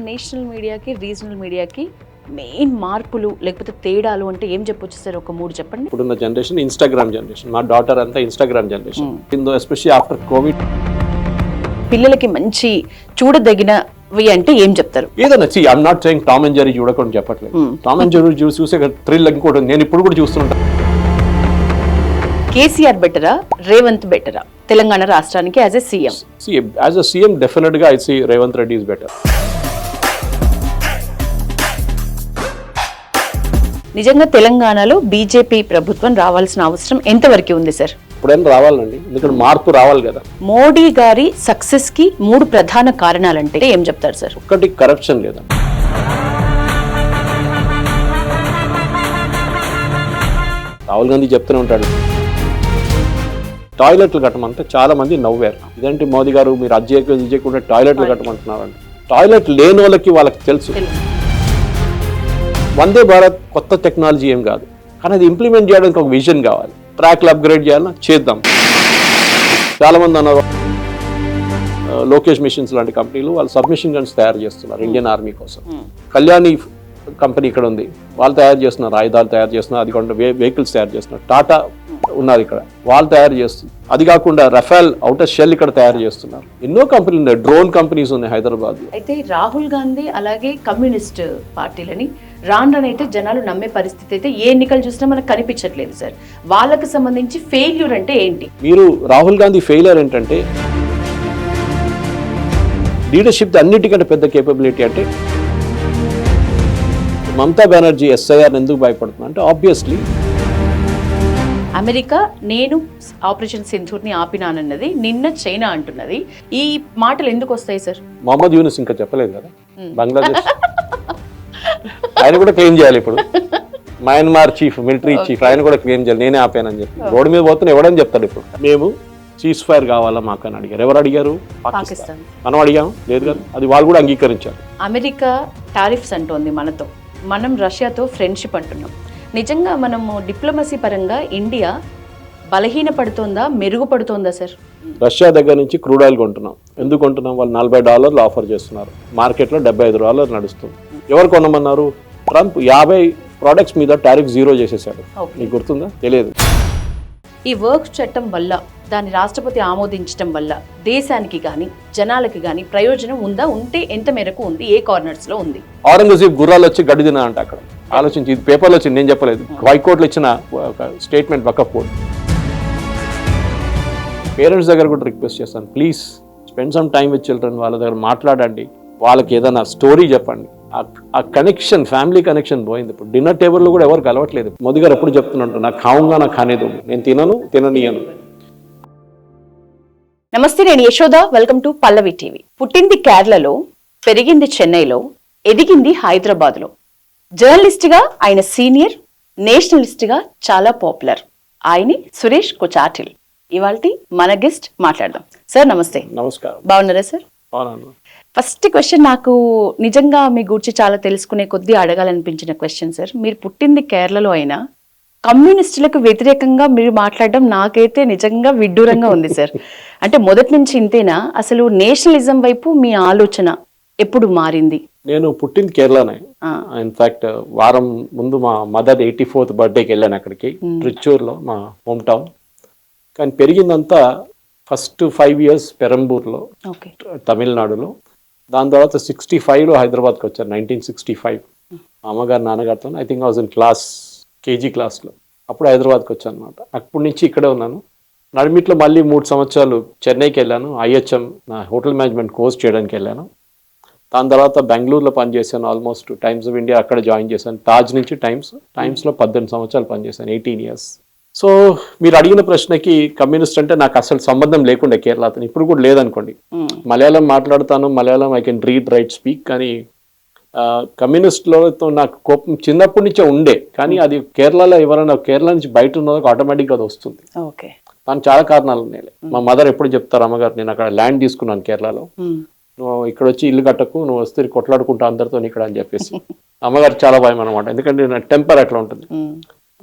National మీడియాకి regional మీడియాకి main మార్పులు లేకపోతే తేడాలు అంటే ఏం చెప్పొచ్చు సార్? ఒక మూడు చెప్పండి. ఇప్పుడున్న జనరేషన్ ఇన్స్టాగ్రామ్ జనరేషన్. మా డాటర్ అంతా Instagram generation. Especially after Covid పిల్లలకి మంచి చూడదగినవి అంటే ఏం చెప్తారు? ఏదన్నా I'm not saying Tom and Jerry చూడకుండా చెప్పట్లేదు. టామ్ అండ్ జెర్రీ చూసే థ్రిల్ ఇంకోటి ఉంది. నేను ఇప్పుడు కూడా చూస్తుంటా. కేసీఆర్ బెటరా, రేవంత్ బెటరా తెలంగాణ రాష్ట్రానికి as a CM? As a CM definite గా I see Revanth Reddy is better. నిజంగా తెలంగాణలో బీజేపీ ప్రభుత్వం రావాల్సిన అవసరం ఎంతవరకు ఉంది సార్? ఇప్పుడైనా రావాలండి, ఎందుకంటే మార్పు రావాలి కదా. మోడీ గారి సక్సెస్ కి మూడు ప్రధాన కారణాలంటే ఏం చెప్తారు సార్? ఒకటి కరప్షన్ లేదా. రాహుల్ గాంధీ చెప్తూనే ఉంటాడు టాయిలెట్లు కట్టమంటే చాలా మంది నవ్వారు. ఇదేంటి మోదీ గారు మీరు అది చేయకుండా టాయిలెట్లు కట్టమంటున్నారండి. టాయిలెట్ లేని వాళ్ళకి తెలుసు. వందే భారత్ కొత్త టెక్నాలజీ ఏం కాదు, కానీ అది ఇంప్లిమెంట్ చేయడానికి ఒక విజన్ కావాలి. ట్రాక్లు అప్గ్రేడ్ చేయాలన్నా చేద్దాం. చాలా మంది అన్నారు లోకేష్ మిషన్స్ లాంటి కంపెనీలు వాళ్ళు సబ్మిషన్ గన్స్ తయారు చేస్తున్నారు ఇండియన్ ఆర్మీ కోసం. కళ్యాణి కంపెనీ ఇక్కడ ఉంది, వాళ్ళు తయారు చేస్తున్నారు, ఆయుధాలు తయారు చేస్తున్నారు. అది కాకుండా వెహికల్స్ తయారు చేస్తున్నారు. టాటా ఉన్నారు ఇక్కడ, వాళ్ళు తయారు చేస్తున్నారు. అది కాకుండా రఫేల్ అవుటర్ షెల్ ఇక్కడ తయారు చేస్తున్నారు. ఎన్నో కంపెనీలు ఉన్నాయి, డ్రోన్ కంపెనీస్ ఉన్నాయి హైదరాబాద్ లో. అయితే రాహుల్ గాంధీ అలాగే కమ్యూనిస్ట్ పార్టీలని రానైతే జనాలు నమ్మే పరిస్థితి అయితే ఏ ఎన్నికలు చూసినా మనకు కనిపించట్లేదు సార్. వాళ్ళకి సంబంధించి ఫెయిల్యూర్ అంటే ఏంటి? మీరు రాహుల్ గాంధీ ఫెయిలియర్ ఏంటంటే లీడర్షిప్ అన్నిటికంటే పెద్ద కేపబిలిటీ. అంటే మమతా బెనర్జీ ఎస్ఐఆర్ ఎందుకు భయపడుతున్నా అంటే ఆబ్వియస్లీ అమెరికా నేను ఆపరేషన్ సింధూర్ని ఆపినానన్నది నిన్న చైనా అంటున్నది. ఈ మాటలు ఎందుకు వస్తాయి సార్? మొహమ్మద్ యూనిస్ ఇంకా చెప్పలేదు కదా బంగ్లాదేశ్. ఆయన కూడా క్లెయిమ్ చేయాలి. ఇప్పుడు మయన్మార్ చీఫ్, మిలిటరీ చీఫ్, ఆయన కూడా క్లెయిమ్ చేయాలి నేనే ఆపానని చెప్పి. రోడ్డు మీద పోతున్నా ఎవడని చెప్తాడు. ఇప్పుడు మేము సీజ్ ఫైర్ కావాలా మాకు అని అడిగారు. ఎవరు అడిగారు? పాకిస్తాన్. మనం అడిగాము లేదు కదా, అది వాళ్ళు కూడా అంగీకరించారు. అమెరికా టారిఫ్స్ అంటోంది మనతో, మనం రష్యాతో ఫ్రెండ్షిప్ అంటున్నాం. నిజంగా మనము డిప్లొమసీ పరంగా ఇండియా బలహీనపడుతోందా మెరుగుపడుతోందా సార్? రష్యా దగ్గర నుంచి క్రూడ్ ఆయిల్ కొంటున్నాం. ఎందుకు కొంటున్నాం? వాళ్ళు $40 ఆఫర్ చేస్తున్నారు, మార్కెట్లో $75 నడుస్తుంది. ఎవరు కొనమన్నారు? ట్రంప్ 50 ప్రోడక్ట్స్ మీద టారిఫ్ 0 చేసేసాడు. మీకు గుర్తుందా? తెలియదు. ఈ వర్క్ చట్టం వల్ల, దాన్ని రాష్ట్రపతి ఆమోదించడం వల్ల దేశానికి కానీ జనాలకి కానీ ప్రయోజనం ఉందా? ఉంటే ఎంత మేరకు ఉంది? ఏ కార్నర్స్ లో ఉంది? ఔరంగజేబ్ గుర్రాలు వచ్చి గడ్డి తినా అంట. అక్కడ ఆలోచించి, ఇది పేపర్లో వచ్చింది, నేను చెప్పలేదు. హైకోర్టులో ఇచ్చిన ఒక స్టేట్మెంట్, వకఫ్ బోర్డ్. పేరెంట్స్ దగ్గర కూడా రిక్వెస్ట్ చేస్తాను, please spend some time with children. వాళ్ళ దగ్గర మాట్లాడండి, వాళ్ళకి ఏదైనా స్టోరీ చెప్పండి. ఆ కనెక్షన్, ఫ్యామిలీ కనెక్షన్ పోయింది. ఇప్పుడు డిన్నర్ టేబుల్లో కూడా ఎవరు కలవట్లేదు. మోదీ గారు ఎప్పుడు చెప్తున్నట్టు, నాకు ఖావుగా నాకు ఖానేదు, నేను తిననీయను. నమస్తే, నేను Yashoda. Welcome to Pallavi TV. పుట్టింది కేరళలో, పెరిగింది చెన్నైలో, ఎదిగింది హైదరాబాద్లో. జర్నలిస్ట్గా ఆయన సీనియర్, నేషనలిస్ట్గా చాలా పాపులర్. ఆయనే సురేష్ కొచాటిల్. ఇవాల్టి మన గెస్ట్. మాట్లాడదాం. సార్ నమస్తే. నమస్కారం. బాగున్నారా సార్? ఫస్ట్ క్వశ్చన్, నాకు నిజంగా మీ గురించి చాలా తెలుసుకునే కొద్దీ అడగాలనిపించిన క్వశ్చన్ సార్. మీరు పుట్టింది కేరళలో అయినా కమ్యూనిస్టులకు వ్యతిరేకంగా మీరు మాట్లాడడం నాకైతే నిజంగా విడ్డూరంగా ఉంది సార్. అంటే మొదటి నుంచి ఇంతేనా? అసలు నేషనలిజం వైపు మీ ఆలోచన ఎప్పుడు మారింది? నేను పుట్టింది కేరళనే. ఇన్ఫాక్ట్ వారం ముందు మా మదర్ 84th బర్త్డేకి వెళ్ళాను అక్కడికి, ట్రిచ్చూర్లో, మా హోమ్ టౌన్. కానీ పెరిగిందంతా ఫస్ట్ 5 years పెరంబూర్లో, తమిళనాడులో. దాని తర్వాత 65లో హైదరాబాద్కి వచ్చాను, 1965. మా అమ్మగారు నాన్నగారితో. I think I was in KG క్లాస్లో. అప్పుడు హైదరాబాద్కి వచ్చాను అనమాట. అప్పటి నుంచి ఇక్కడే ఉన్నాను. నడిమిట్లో మళ్ళీ 3 సంవత్సరాలు చెన్నైకి వెళ్ళాను. IHM నా హోటల్ మేనేజ్మెంట్ కోర్స్ చేయడానికి వెళ్ళాను. దాని తర్వాత బెంగళూరులో పనిచేశాను. ఆల్మోస్ట్ టైమ్స్ ఆఫ్ ఇండియా అక్కడ జాయిన్ చేశాను. తాజ్ నుంచి టైమ్స్లో 18 సంవత్సరాలు పనిచేశాను, 18 years. సో మీరు అడిగిన ప్రశ్నకి, కమ్యూనిస్ట్ అంటే నాకు అసలు సంబంధం లేకుండా కేరళతో, ఇప్పుడు కూడా లేదనుకోండి. మలయాళం మాట్లాడతాను, Malayalam I can read, right, speak. కానీ కమ్యూనిస్టులతో నాకు కోపం చిన్నప్పటి నుంచే ఉండే. కానీ అది కేరళలో ఎవరైనా కేరళ నుంచి బయట ఉన్నదో ఆటోమేటిక్గా అది వస్తుంది. దానికి చాలా కారణాలు ఉన్నాయి. మా మదర్ ఎప్పుడు చెప్తారు, అమ్మగారు, నేను అక్కడ ల్యాండ్ తీసుకున్నాను కేరళలో, నువ్వు ఇక్కడ వచ్చి ఇల్లు కట్టకు, నువ్వు వస్తే కొట్లాడుకుంటా అందరితో ఇక్కడ అని చెప్పేసి. అమ్మగారు చాలా భయం అనమాట, ఎందుకంటే నా టెంపర్ అట్లా ఉంటుంది.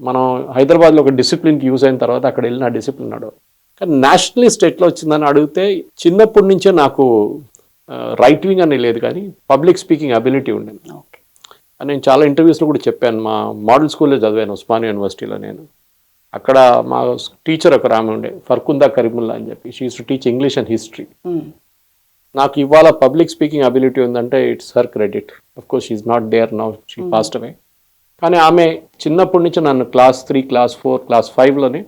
మనం హైదరాబాద్లో ఒక డిసిప్లిన్కి యూజ్ అయిన తర్వాత అక్కడ వెళ్ళి నా డిసిప్లిన్ నడవు. కానీ నేషనలిస్ట్ ఎట్లా వచ్చిందని అడిగితే, చిన్నప్పటి నుంచే నాకు రైట్ వింగ్ అని లేదు కానీ పబ్లిక్ స్పీకింగ్ అబిలిటీ ఉండేది. ఓకే. నేను చాలా ఇంటర్వ్యూస్లో కూడా చెప్పాను. మా మోడల్ స్కూల్లో చదివాను ఉస్మానియా యూనివర్సిటీలో. నేను అక్కడ మా టీచర్ ఒక ఆమె ఉండే, ఫర్కుందా కరీముల్లా అని చెప్పి, she uses to teach English and history. నాకు ఇవాళ పబ్లిక్ స్పీకింగ్ అబిలిటీ ఉందంటే it's her credit. Of course she is not there now, she passed away. కానీ ఆమె చిన్నప్పటి నుంచి నన్ను క్లాస్ 3, క్లాస్ 4, క్లాస్ 5లోనే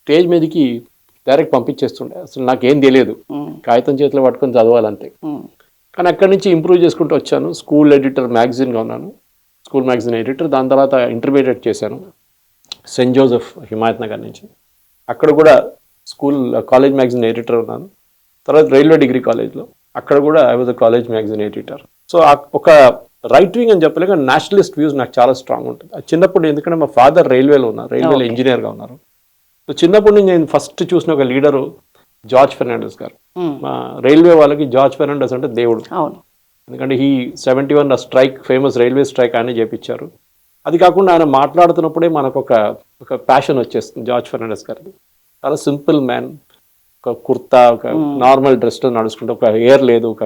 స్టేజ్ మీదకి డైరెక్ట్ పంపించేస్తుండే. అసలు నాకేం తెలియదు, కాగితం చేతిలో పట్టుకొని చదవాలంతే. కానీ అక్కడి నుంచి ఇంప్రూవ్ చేసుకుంటూ వచ్చాను. స్కూల్ ఎడిటర్ మ్యాగజైన్గా ఉన్నాను, స్కూల్ మ్యాగజైన్ ఎడిటర్. దాని తర్వాత ఇంటర్మీడియట్ చేశాను సెయింట్ జోసెఫ్ హిమాయత్ నగర్ నుంచి. అక్కడ కూడా కాలేజ్ మ్యాగజైన్ ఎడిటర్ ఉన్నాను. తర్వాత రైల్వే డిగ్రీ కాలేజ్లో, అక్కడ కూడా I was a college magazine editor. So ఒక రైట్ వింగ్ అని చెప్పలేక నేషనలిస్ట్ వ్యూస్ నాకు చాలా స్ట్రాంగ్ ఉంటుంది. అది చిన్నప్పుడు, ఎందుకంటే మా ఫాదర్ రైల్వేలో ఉన్నారు, రైల్వేలో ఇంజనీర్గా ఉన్నారు. సో చిన్నప్పటి నుంచి నేను ఫస్ట్ చూసిన ఒక లీడరు జార్జ్ ఫెర్నాండెస్ గారు. మా రైల్వే వాళ్ళకి జార్జ్ ఫెర్నాండెస్ అంటే దేవుడు. ఎందుకంటే 71 స్ట్రైక్, ఫేమస్ రైల్వే స్ట్రైక్ ఆయన చేపించారు. అది కాకుండా ఆయన మాట్లాడుతున్నప్పుడే మనకు ఒక ప్యాషన్ వచ్చేస్తుంది జార్జ్ ఫెర్నాండెస్ గారిది. చాలా సింపుల్ మ్యాన్, ఒక కుర్తా, ఒక నార్మల్ డ్రెస్లో నడుచుకుంటే, ఒక హెయిర్ లేదు, ఒక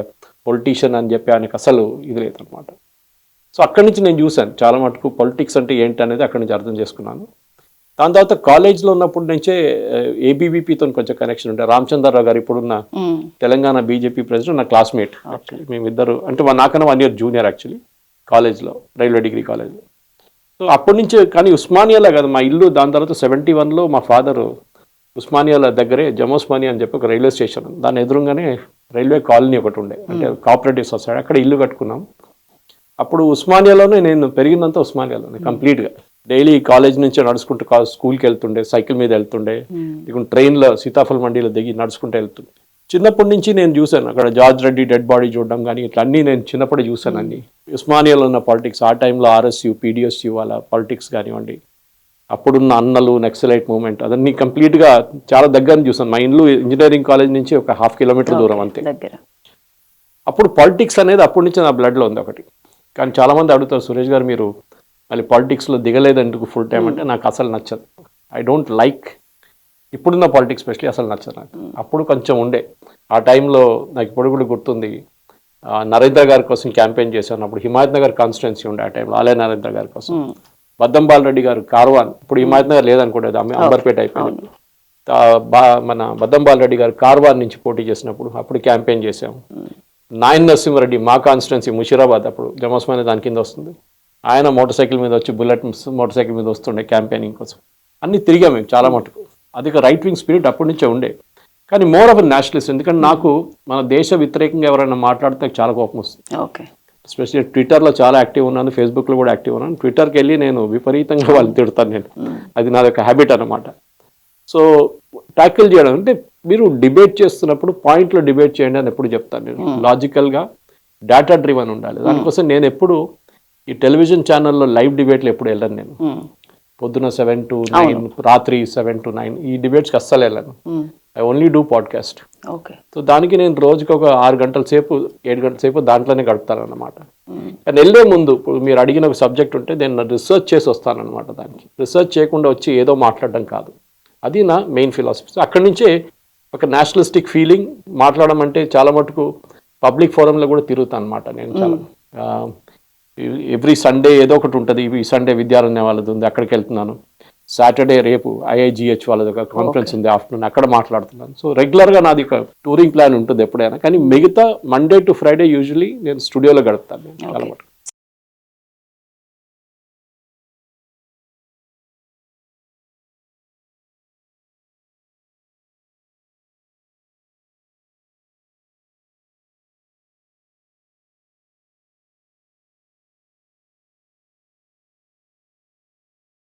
పొలిటీషియన్ అని చెప్పి ఆయనకు అసలు ఇది లేదనమాట. సో అక్కడి నుంచి నేను చూశాను చాలా మటుకు పొలిటిక్స్ అంటే ఏంటి అనేది అక్కడి నుంచి అర్థం చేసుకున్నాను. దాని తర్వాత కాలేజ్లో ఉన్నప్పటి నుంచే ఏబీవీపీతో కొంచెం కనెక్షన్ ఉంటే, రామచంద్రరావు గారు ఇప్పుడున్న తెలంగాణ బీజేపీ ప్రెసిడెంట్ నా క్లాస్మేట్. యాక్చువల్లీ మేమిద్దరు, అంటే నాకన్నా 1 year జూనియర్ యాక్చువల్లీ కాలేజ్లో, రైల్వే డిగ్రీ కాలేజ్లో. సో అప్పటి నుంచే, కానీ ఉస్మానియాలో కాదు మా ఇల్లు. దాని తర్వాత 71లో మా ఫాదరు ఉస్మానియాల దగ్గరే జమోస్మానియా అని చెప్పి ఒక రైల్వే స్టేషన్, దాని ఎదురుగానే రైల్వే కాలనీ ఒకటి ఉండే, అంటే కోఆపరేటివ్ సొసైటీ, అక్కడ ఇల్లు కట్టుకున్నాం. అప్పుడు ఉస్మానియాలోనే నేను పెరిగిందంతా ఉస్మానియాలోనే కంప్లీట్గా. డైలీ కాలేజ్ నుంచి నడుచుకుంటూ స్కూల్కి వెళ్తుండే, సైకిల్ మీద వెళ్తుండే, ఇక ట్రైన్లో సీతాఫల్ మండీలో దిగి నడుచుకుంటూ వెళ్తుండే. చిన్నప్పటి నుంచి నేను చూశాను అక్కడ జార్జ్ రెడ్డి డెడ్ బాడీ చూడడం కానీ ఇట్లా అన్నీ నేను చిన్నప్పుడే చూశాను అన్ని. ఉస్మానియాలో ఉన్న పాలిటిక్స్, ఆ టైంలో ఆర్ఎస్యు, పీడిఎస్యు వాళ్ళ పాలిటిక్స్ కానివ్వండి, అప్పుడున్న అన్నలు, నక్సలైట్ మూవ్మెంట్, అదన్నీ కంప్లీట్గా చాలా దగ్గర చూసాను. మా ఇల్లు ఇంజనీరింగ్ కాలేజ్ నుంచి ఒక 1/2 kilometer దూరం అంతే. అప్పుడు పాలిటిక్స్ అనేది అప్పటి నుంచి నా బ్లడ్లో ఉంది ఒకటి. కానీ చాలామంది అడుగుతారు, సురేష్ గారు మీరు మళ్ళీ పాలిటిక్స్లో దిగలేదందుకు ఫుల్ టైం అంటే, నాకు అసలు నచ్చదు. ఐ డోంట్ లైక్ ఇప్పుడున్న పాలిటిక్స్ స్పెషలీ, అసలు నచ్చదు నాకు. అప్పుడు కొంచెం ఉండే ఆ టైంలో. నాకు ఇప్పుడు కూడా గుర్తుంది, నరేంద్ర గారి కోసం క్యాంపెయిన్ చేశాను. అప్పుడు హిమాయత్ నగర్ కాన్స్టిట్యున్సీ ఉండే ఆ టైంలో, ఆలయ నరేంద్ర గారి కోసం. బద్దంబాల్ రెడ్డి గారు కార్వాన్, ఇప్పుడు హిమాయత్ నగర్ లేదనుకోలేదు, అంబర్పేట అయిపోయింది. మన బద్దంబాల్ రెడ్డి గారు కార్వాన్ నుంచి పోటీ చేసినప్పుడు అప్పుడు క్యాంపెయిన్ చేసాము. నాయన్ నరసింహారెడ్డి మా కాన్స్టిట్యున్సీ ముషీరాబాద్, అప్పుడు జమోస్మానియా దాని కింద వస్తుంది, ఆయన మోటార్ సైకిల్ మీద వచ్చి, బుల్లెట్ మోటార్ సైకిల్ మీద వస్తుండే క్యాంపెయినింగ్ కోసం. అన్నీ తిరిగాం మేము చాలా మటుకు. అది ఒక రైట్ వింగ్ స్పిరిట్ అప్పటి నుంచే ఉండే, కానీ మోర్ ఆఫ్ నేషనలిస్ట్. ఎందుకంటే నాకు మన దేశ వ్యతిరేకంగా ఎవరైనా మాట్లాడితే చాలా కోపం వస్తుంది. ఎస్పెషల్లీ ట్విట్టర్లో చాలా యాక్టివ్ ఉన్నాను, ఫేస్బుక్లో కూడా యాక్టివ్ ఉన్నాను. ట్విట్టర్కి వెళ్ళి నేను విపరీతంగా వాళ్ళు తిడతాను నేను, అది నాది ఒక హ్యాబిట్ అనమాట. సో ట్యాకిల్ చేయడం అంటే, మీరు డిబేట్ చేస్తున్నప్పుడు పాయింట్లో డిబేట్ చేయండి అని ఎప్పుడు చెప్తాను నేను. లాజికల్గా డేటా డ్రివన్ ఉండాలి. దానికోసం నేను ఎప్పుడు ఈ టెలివిజన్ ఛానల్లో లైవ్ డిబేట్లు ఎప్పుడు వెళ్ళను నేను. పొద్దున 7 to 9, రాత్రి 7 to 9 ఈ డిబేట్స్కి అస్సలు వెళ్ళను. I only do podcast. So దానికి నేను రోజుకి ఒక 6 గంటల సేపు 7 గంటల సేపు దాంట్లోనే గడుపుతాను అన్నమాట. కానీ వెళ్ళే ముందు ఇప్పుడు మీరు అడిగిన ఒక సబ్జెక్ట్ ఉంటే నేను రీసెర్చ్ చేసి వస్తానన్నమాట. దానికి రీసెర్చ్ చేయకుండా వచ్చి ఏదో మాట్లాడడం కాదు, అది నా మెయిన్ ఫిలాసఫీ. సో అక్కడి నుంచే ఒక నేషనలిస్టిక్ ఫీలింగ్. మాట్లాడడం అంటే చాలా మటుకు పబ్లిక్ ఫోరంలో కూడా తిరుగుతాను అనమాట నేను. చాలా ఎవ్రీ సండే ఏదో ఒకటి ఉంటుంది. ఈ సండే విద్యారణ్య వాళ్ళది ఉంది, అక్కడికి వెళ్తున్నాను. సాటర్డే రేపు IIGH వాళ్ళది ఒక కాన్ఫరెన్స్ ఉంది ఆఫ్టర్నూన్, అక్కడ మాట్లాడుతున్నాను. సో రెగ్యులర్గా నాది ఒక టూరింగ్ ప్లాన్ ఉంటుంది ఎప్పుడైనా. కానీ మిగతా మండే టు ఫ్రైడే యూజువలీ నేను స్టూడియోలో గడుపుతాను చాలా మటుకు.